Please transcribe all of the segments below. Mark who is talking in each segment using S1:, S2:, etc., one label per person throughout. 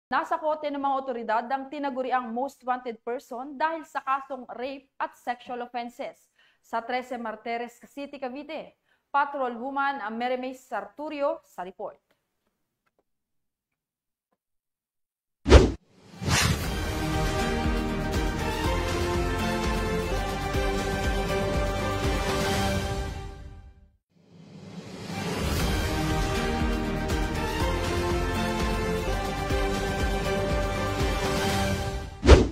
S1: Nasa kote ng mga otoridad ang tinaguriang most wanted person dahil sa kasong rape at sexual offenses sa 13 Martires City, Cavite. Patrol woman Meremay Sarturio sa report.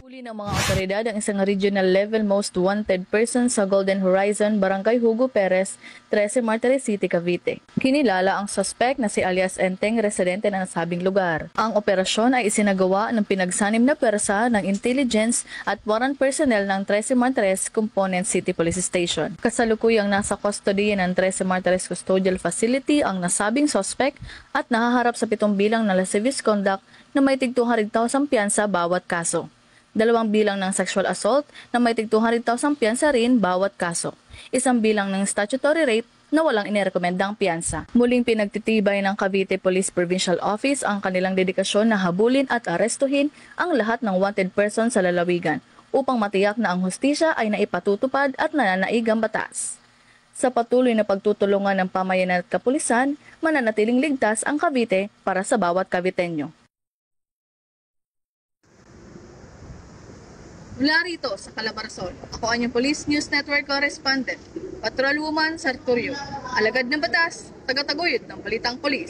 S2: Huli ng mga otoridad ang isang regional level most wanted person sa Golden Horizon, Barangay Hugo Perez, 13 Martires City, Cavite. Kinilala ang suspect na si alias Enteng, residente ng nasabing lugar. Ang operasyon ay isinagawa ng pinagsanib na pwersa ng intelligence at warrant personnel ng 13 Martires Component City Police Station. Kasalukuyang nasa custody ng 13 Martires Custodial Facility ang nasabing suspect at nahaharap sa 7 bilang na lascivious conduct na may tig 200,000 piyansa bawat kaso. 2 bilang ng sexual assault na may tig 200,000 piyansa rin bawat kaso. 1 bilang ng statutory rape na walang inirekomendang piyansa. Muling pinagtitibay ng Cavite Police Provincial Office ang kanilang dedikasyon na habulin at arestuhin ang lahat ng wanted person sa lalawigan upang matiyak na ang hustisya ay naipatutupad at nananaig ang batas. Sa patuloy na pagtutulungan ng pamayanan at kapulisan, mananatiling ligtas ang Cavite para sa bawat Caviteño. Mula rito sa Calabarzon, ako ang inyong Police News Network Correspondent, Patrol Woman Sarturio, alagad ng batas, tagataguyod ng balitang polis.